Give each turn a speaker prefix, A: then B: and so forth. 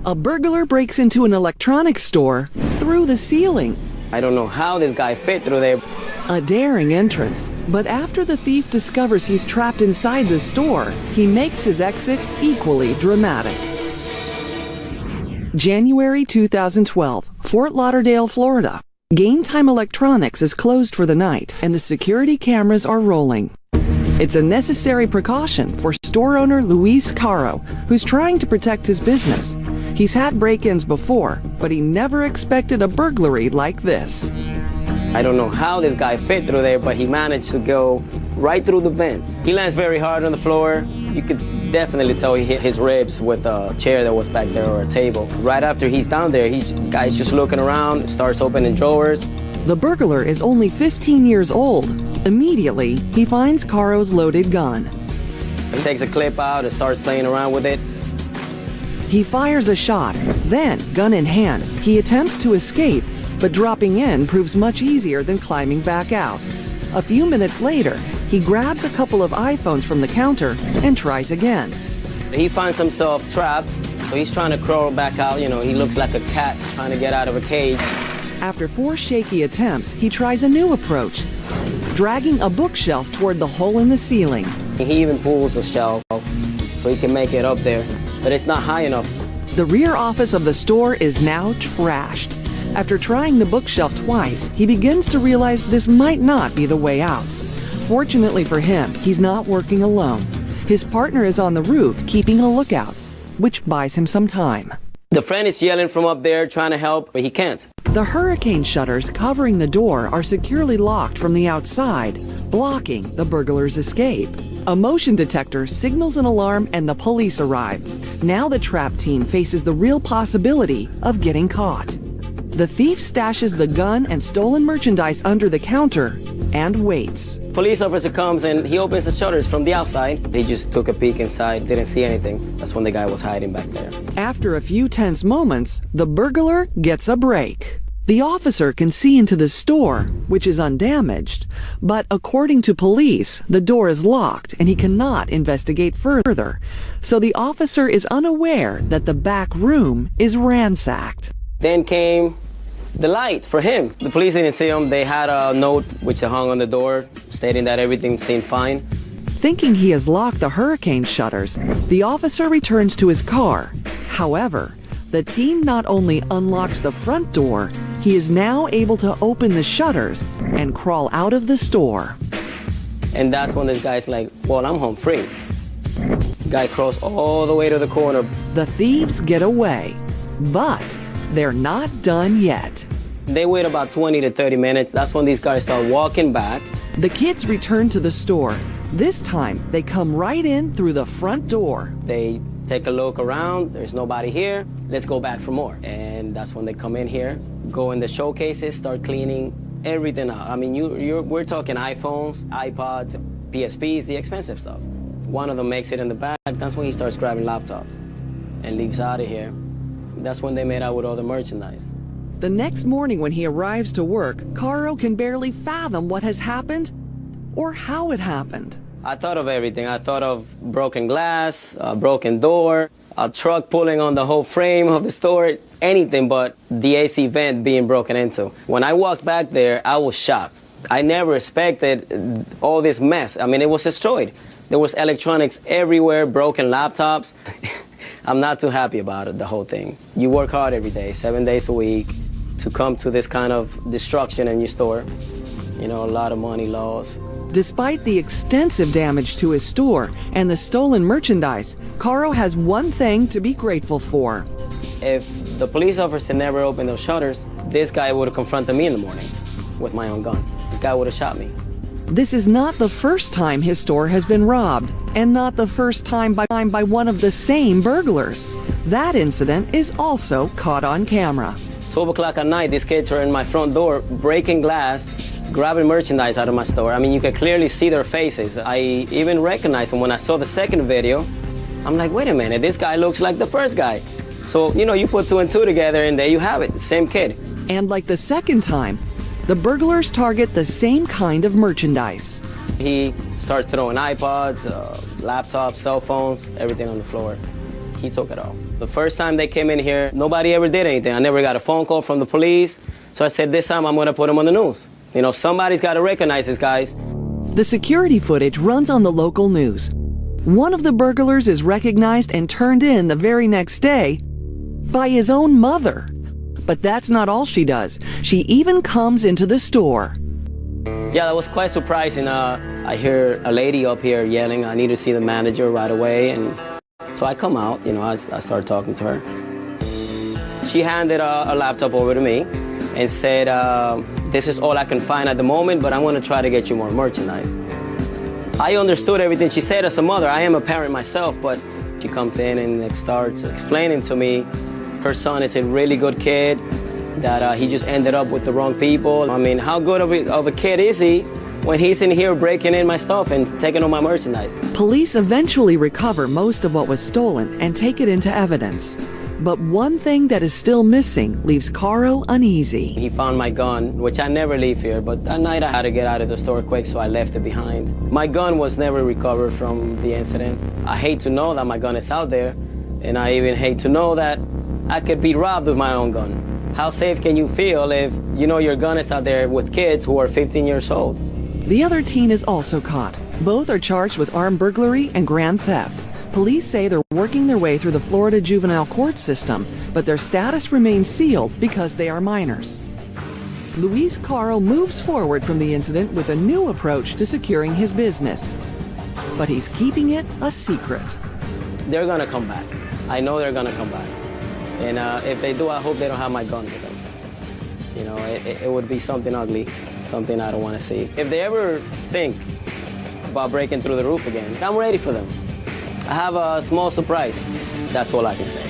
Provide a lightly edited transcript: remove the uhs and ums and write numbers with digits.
A: A burglar breaks into an electronics store through the ceiling.
B: I don't know how this guy fit through there.
A: A daring entrance, but after the thief discovers he's trapped inside the store, he makes his exit equally dramatic. January 2012, Fort Lauderdale, Florida. Game Time Electronics is closed for the night and the security cameras are rolling. It's a necessary precaution for store owner Luis Caro, who's trying to protect his business. He's had break-ins before, but he never expected a burglary like this.
B: I don't know how this guy fit through there, but he managed to go right through the vents. He lands very hard on the floor. You could definitely tell he hit his ribs with a chair that was back there or a table. Right after he's down there, guy's just looking around, starts opening drawers.
A: The burglar is only 15 years old. Immediately, he finds Caro's loaded gun.
B: He takes a clip out and starts playing around with it.
A: He fires a shot. Then, gun in hand, he attempts to escape, but dropping in proves much easier than climbing back out. A few minutes later, he grabs a couple of iPhones from the counter and tries again.
B: He finds himself trapped, so he's trying to crawl back out. You know, he looks like a cat trying to get out of a cage.
A: After 4 shaky attempts, he tries a new approach, dragging a bookshelf toward the hole in the ceiling.
B: He even pulls the shelf so he can make it up there, but it's not high enough.
A: The rear office of the store is now trashed. After trying the bookshelf twice, he begins to realize this might not be the way out. Fortunately for him, he's not working alone. His partner is on the roof keeping a lookout, which buys him some time.
B: The friend is yelling from up there trying to help, but he can't.
A: The hurricane shutters covering the door are securely locked from the outside, blocking the burglar's escape. A motion detector signals an alarm and the police arrive. Now the trap team faces the real possibility of getting caught. The thief stashes the gun and stolen merchandise under the counter and waits.
B: Police officer comes and he opens the shutters from the outside. He just took a peek inside, didn't see anything. That's when the guy was hiding back there.
A: After a few tense moments, the burglar gets a break. The officer can see into the store, which is undamaged, but according to police, the door is locked and he cannot investigate further. So the officer is unaware that the back room is ransacked.
B: Then came the light for him. The police didn't see him. They had a note which hung on the door stating that everything seemed fine.
A: Thinking he has locked the hurricane shutters, the officer returns to his car. However, the team not only unlocks the front door, he is now able to open the shutters and crawl out of the store.
B: And that's when this guy's like, well, I'm home free. The guy crawls all the way to the corner.
A: The thieves get away, but they're not done yet.
B: They wait about 20 to 30 minutes. That's when these guys start walking back.
A: The kids return to the store. This time, they come right in through the front door.
B: They take a look around. There's nobody here. Let's go back for more. And that's when they come in here, go in the showcases, start cleaning everything out. I mean, we're talking iPhones, iPods, PSPs, the expensive stuff. One of them makes it in the back. That's when he starts grabbing laptops and leaves out of here. That's when they made out with all the merchandise.
A: The next morning when he arrives to work, Caro can barely fathom what has happened or how it happened.
B: I thought of everything. I thought of broken glass, a broken door, a truck pulling on the whole frame of the store, anything but the AC vent being broken into. When I walked back there, I was shocked. I never expected all this mess. I mean, it was destroyed. There was electronics everywhere, broken laptops. I'm not too happy about it, the whole thing. You work hard every day, 7 days a week, to come to this kind of destruction in your store. You know, a lot of money lost.
A: Despite the extensive damage to his store and the stolen merchandise, Caro has one thing to be grateful for.
B: If the police officer never opened those shutters, this guy would have confronted me in the morning with my own gun. The guy would have shot me.
A: This is not the first time his store has been robbed, and not the first time by one of the same burglars. That incident is also caught on camera.
B: 12 o'clock at night, these kids are in my front door, breaking glass, grabbing merchandise out of my store. I mean, you can clearly see their faces. I even recognized them when I saw the second video. I'm like, wait a minute, this guy looks like the first guy. So, you know, you put 2 and 2 together and there you have it, same kid.
A: And like the second time, the burglars target the same kind of merchandise.
B: He starts throwing iPods, laptops, cell phones, everything on the floor. He took it all. The first time they came in here, nobody ever did anything. I never got a phone call from the police. So I said, this time I'm gonna put them on the news. You know, somebody's gotta recognize these guys.
A: The security footage runs on the local news. One of the burglars is recognized and turned in the very next day by his own mother. But that's not all she does. She even comes into the store.
B: Yeah, that was quite surprising. I hear a lady up here yelling, I need to see the manager right away. And so I come out, you know, I start talking to her. She handed a laptop over to me and said, this is all I can find at the moment, but I'm gonna try to get you more merchandise. I understood everything she said as a mother. I am a parent myself, but she comes in and starts explaining to me her son is a really good kid, that he just ended up with the wrong people. I mean, how good of a kid is he when he's in here breaking in my stuff and taking all my merchandise?
A: Police eventually recover most of what was stolen and take it into evidence. But one thing that is still missing leaves Caro uneasy.
B: He found my gun, which I never leave here, but that night I had to get out of the store quick, so I left it behind. My gun was never recovered from the incident. I hate to know that my gun is out there, and I even hate to know that I could be robbed with my own gun. How safe can you feel if you know your gun is out there with kids who are 15 years old?
A: The other teen is also caught. Both are charged with armed burglary and grand theft. Police say they're working their way through the Florida juvenile court system, but their status remains sealed because they are minors. Luis Caro moves forward from the incident with a new approach to securing his business. But he's keeping it a secret.
B: They're gonna come back. I know they're gonna come back. And if they do, I hope they don't have my gun with them. You know, it would be something ugly, something I don't want to see. If they ever think about breaking through the roof again, I'm ready for them. I have a small surprise. That's all I can say.